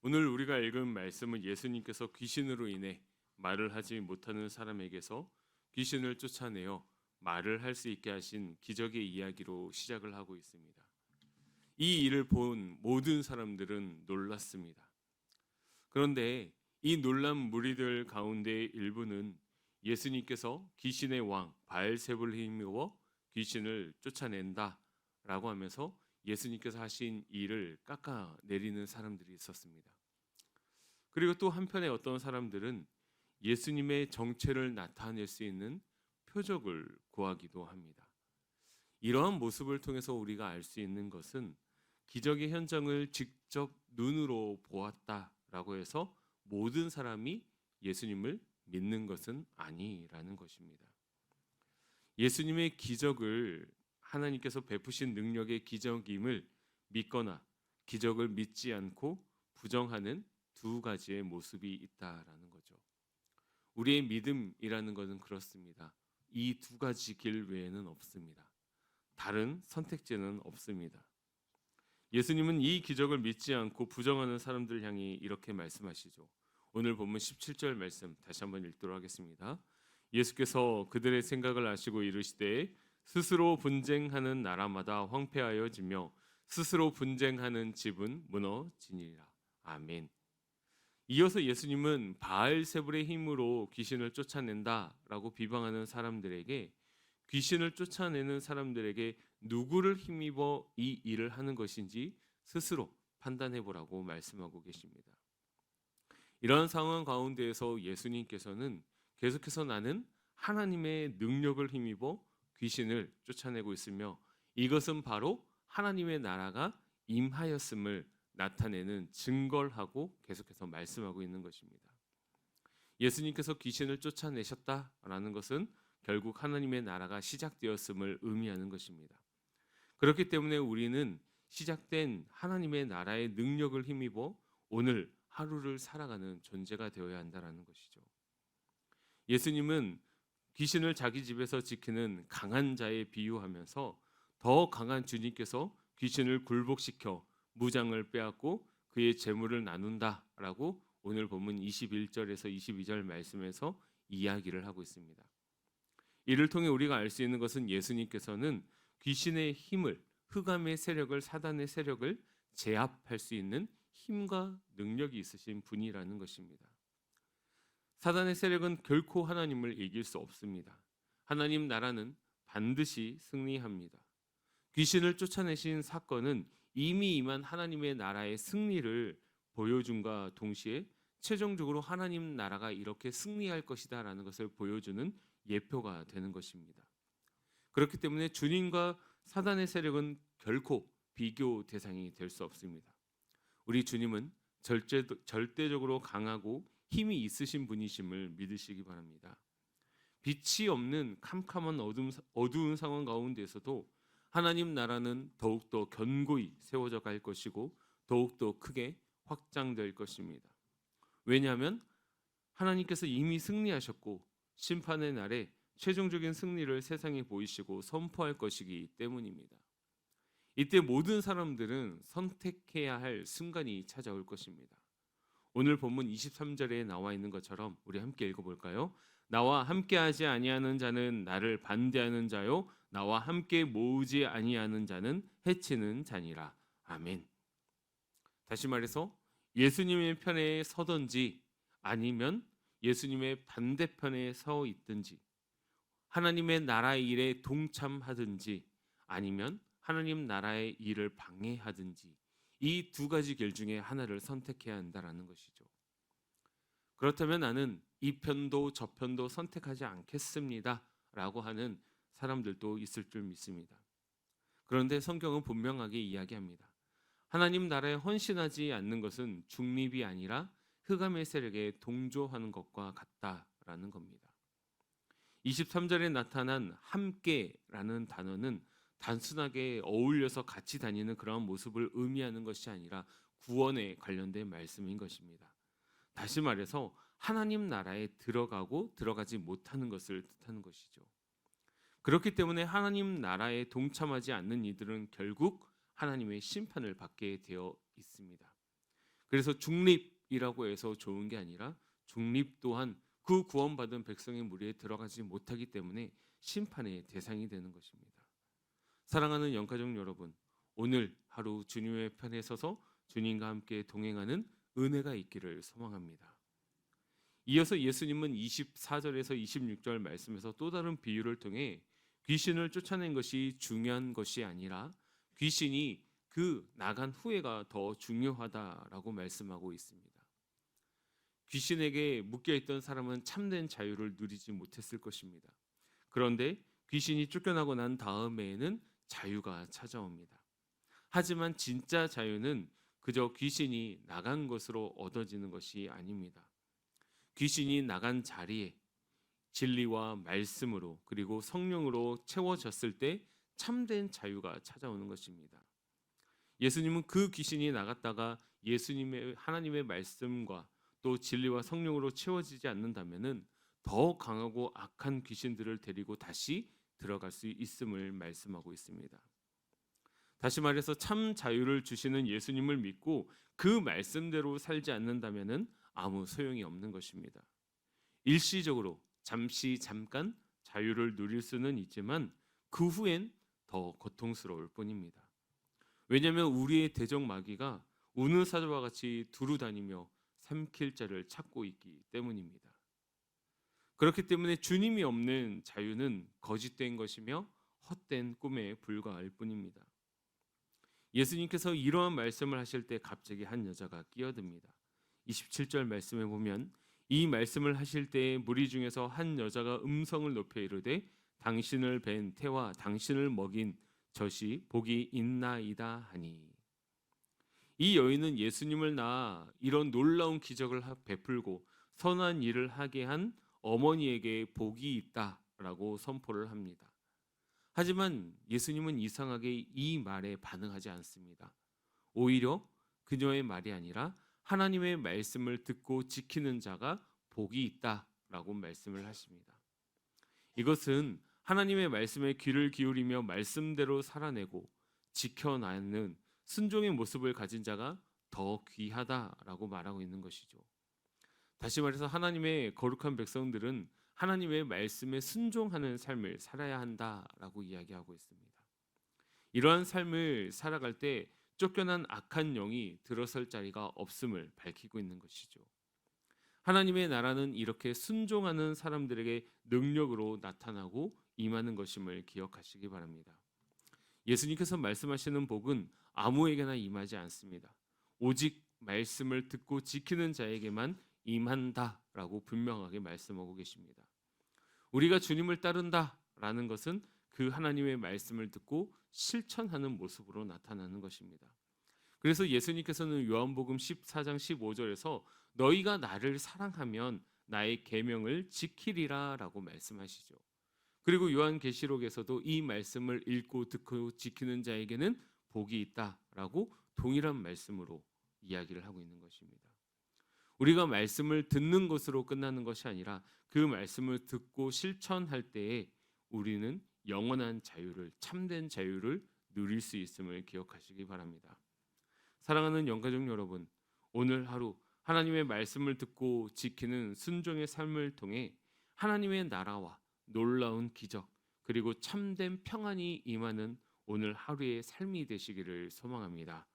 오늘 우리가 읽은 말씀은 예수님께서 귀신으로 인해 말을 하지 못하는 사람에게서 귀신을 쫓아내어 말을 할 수 있게 하신 기적의 이야기로 시작을 하고 있습니다. 이 일을 본 모든 사람들은 놀랐습니다. 그런데 이 놀란 무리들 가운데 일부는 예수님께서 귀신의 왕 바엘세불을 힘입어 귀신을 쫓아낸다라고 하면서 예수님께서 하신 일을 깎아내리는 사람들이 있었습니다. 그리고 또 한편에 어떤 사람들은 예수님의 정체를 나타낼 수 있는 표적을 구하기도 합니다. 이러한 모습을 통해서 우리가 알 수 있는 것은 기적의 현장을 직접 눈으로 보았다라고 해서 모든 사람이 예수님을 믿는 것은 아니라는 것입니다. 예수님의 기적을 하나님께서 베푸신 능력의 기적임을 믿거나 기적을 믿지 않고 부정하는 두 가지의 모습이 있다라는 거죠. 우리의 믿음이라는 것은 그렇습니다. 이 두 가지 길 외에는 없습니다. 다른 선택지는 없습니다. 예수님은 이 기적을 믿지 않고 부정하는 사람들 향해 이렇게 말씀하시죠. 오늘 본문 17절 말씀 다시 한번 읽도록 하겠습니다. 예수께서 그들의 생각을 아시고 이르시되 스스로 분쟁하는 나라마다 황폐하여지며 스스로 분쟁하는 집은 무너지니라. 아멘. 이어서 예수님은 바알세불의 힘으로 귀신을 쫓아낸다라고 비방하는 사람들에게 귀신을 쫓아내는 사람들에게 누구를 힘입어 이 일을 하는 것인지 스스로 판단해 보라고 말씀하고 계십니다. 이러한 상황 가운데에서 예수님께서는 계속해서 나는 하나님의 능력을 힘입어 귀신을 쫓아내고 있으며 이것은 바로 하나님의 나라가 임하였음을 나타내는 증거를 하고 계속해서 말씀하고 있는 것입니다. 예수님께서 귀신을 쫓아내셨다라는 것은 결국 하나님의 나라가 시작되었음을 의미하는 것입니다. 그렇기 때문에 우리는 시작된 하나님의 나라의 능력을 힘입어 오늘 하루를 살아가는 존재가 되어야 한다는 것이죠. 예수님은 귀신을 자기 집에서 지키는 강한 자에 비유하면서 더 강한 주님께서 귀신을 굴복시켜 무장을 빼앗고 그의 재물을 나눈다라고 오늘 본문 21절에서 22절 말씀에서 이야기를 하고 있습니다. 이를 통해 우리가 알 수 있는 것은 예수님께서는 귀신의 힘을, 흑암의 세력을, 사단의 세력을 제압할 수 있는 힘과 능력이 있으신 분이라는 것입니다. 사단의 세력은 결코 하나님을 이길 수 없습니다. 하나님 나라는 반드시 승리합니다. 귀신을 쫓아내신 사건은 이미 임한 하나님의 나라의 승리를 보여준과 동시에 최종적으로 하나님 나라가 이렇게 승리할 것이다라는 것을 보여주는 예표가 되는 것입니다. 그렇기 때문에 주님과 사단의 세력은 결코 비교 대상이 될 수 없습니다. 우리 주님은 절대적으로 강하고 힘이 있으신 분이심을 믿으시기 바랍니다. 빛이 없는 캄캄한 어두운 상황 가운데서도 하나님 나라는 더욱더 견고히 세워져 갈 것이고 더욱더 크게 확장될 것입니다. 왜냐하면 하나님께서 이미 승리하셨고 심판의 날에 최종적인 승리를 세상에 보이시고 선포할 것이기 때문입니다. 이때 모든 사람들은 선택해야 할 순간이 찾아올 것입니다. 오늘 본문 23절에 나와 있는 것처럼 우리 함께 읽어볼까요? 나와 함께하지 아니하는 자는 나를 반대하는 자요 나와 함께 모으지 아니하는 자는 해치는 자니라. 아멘. 다시 말해서 예수님의 편에 서든지 아니면 예수님의 반대편에 서 있든지 하나님의 나라의 일에 동참하든지 아니면 하나님 나라의 일을 방해하든지 이 두 가지 길 중에 하나를 선택해야 한다라는 것이죠. 그렇다면 나는 이 편도 저 편도 선택하지 않겠습니다 라고 하는 사람들도 있을 줄 믿습니다. 그런데 성경은 분명하게 이야기합니다. 하나님 나라에 헌신하지 않는 것은 중립이 아니라 흑암의 세력에 동조하는 것과 같다라는 겁니다. 23절에 나타난 함께라는 단어는 단순하게 어울려서 같이 다니는 그런 모습을 의미하는 것이 아니라 구원에 관련된 말씀인 것입니다. 다시 말해서 하나님 나라에 들어가고 들어가지 못하는 것을 뜻하는 것이죠. 그렇기 때문에 하나님 나라에 동참하지 않는 이들은 결국 하나님의 심판을 받게 되어 있습니다. 그래서 중립이라고 해서 좋은 게 아니라 중립 또한 그 구원받은 백성의 무리에 들어가지 못하기 때문에 심판의 대상이 되는 것입니다. 사랑하는 영가족 여러분, 오늘 하루 주님의 편에 서서 주님과 함께 동행하는 은혜가 있기를 소망합니다. 이어서 예수님은 24절에서 26절 말씀에서 또 다른 비유를 통해 귀신을 쫓아낸 것이 중요한 것이 아니라 귀신이 그 나간 후에가 더 중요하다라고 말씀하고 있습니다. 귀신에게 묶여있던 사람은 참된 자유를 누리지 못했을 것입니다. 그런데 귀신이 쫓겨나고 난 다음에는 자유가 찾아옵니다. 하지만 진짜 자유는 그저 귀신이 나간 것으로 얻어지는 것이 아닙니다. 귀신이 나간 자리에 진리와 말씀으로 그리고 성령으로 채워졌을 때 참된 자유가 찾아오는 것입니다. 예수님은 그 귀신이 나갔다가 하나님의 말씀과 또 진리와 성령으로 채워지지 않는다면은 더 강하고 악한 귀신들을 데리고 다시 들어갈 수 있음을 말씀하고 있습니다. 다시 말해서 참 자유를 주시는 예수님을 믿고 그 말씀대로 살지 않는다면은 아무 소용이 없는 것입니다. 일시적으로 잠깐 자유를 누릴 수는 있지만 그 후엔 더 고통스러울 뿐입니다. 왜냐하면 우리의 대적 마귀가 우는 사자와 같이 두루 다니며 삼킬 자를 찾고 있기 때문입니다. 그렇기 때문에 주님이 없는 자유는 거짓된 것이며 헛된 꿈에 불과할 뿐입니다. 예수님께서 이러한 말씀을 하실 때 갑자기 한 여자가 끼어듭니다. 27절 말씀에 보면 이 말씀을 하실 때에 무리 중에서 한 여자가 음성을 높여 이르되 당신을 뵌 태와 당신을 먹인 젖이 복이 있나이다 하니, 이 여인은 예수님을 낳아 이런 놀라운 기적을 베풀고 선한 일을 하게 한 어머니에게 복이 있다라고 선포를 합니다. 하지만 예수님은 이상하게 이 말에 반응하지 않습니다. 오히려 그녀의 말이 아니라 하나님의 말씀을 듣고 지키는 자가 복이 있다라고 말씀을 하십니다. 이것은 하나님의 말씀에 귀를 기울이며 말씀대로 살아내고 지켜나는 순종의 모습을 가진 자가 더 귀하다라고 말하고 있는 것이죠. 다시 말해서 하나님의 거룩한 백성들은 하나님의 말씀에 순종하는 삶을 살아야 한다라고 이야기하고 있습니다. 이러한 삶을 살아갈 때 쫓겨난 악한 영이 들어설 자리가 없음을 밝히고 있는 것이죠. 하나님의 나라는 이렇게 순종하는 사람들에게 능력으로 나타나고 임하는 것임을 기억하시기 바랍니다. 예수님께서 말씀하시는 복은 아무에게나 임하지 않습니다. 오직 말씀을 듣고 지키는 자에게만 임한다라고 분명하게 말씀하고 계십니다. 우리가 주님을 따른다라는 것은 그 하나님의 말씀을 듣고 실천하는 모습으로 나타나는 것입니다. 그래서 예수님께서는 요한복음 14장 15절에서 너희가 나를 사랑하면 나의 계명을 지키리라라고 말씀하시죠. 그리고 요한계시록에서도 이 말씀을 읽고 듣고 지키는 자에게는 복이 있다라고 동일한 말씀으로 이야기를 하고 있는 것입니다. 우리가 말씀을 듣는 것으로 끝나는 것이 아니라 그 말씀을 듣고 실천할 때에 우리는 영원한 자유를, 참된 자유를 누릴 수 있음을 기억하시기 바랍니다. 사랑하는 영가족 여러분, 오늘 하루 하나님의 말씀을 듣고 지키는 순종의 삶을 통해 하나님의 나라와 놀라운 기적 그리고 참된 평안이 임하는 오늘 하루의 삶이 되시기를 소망합니다.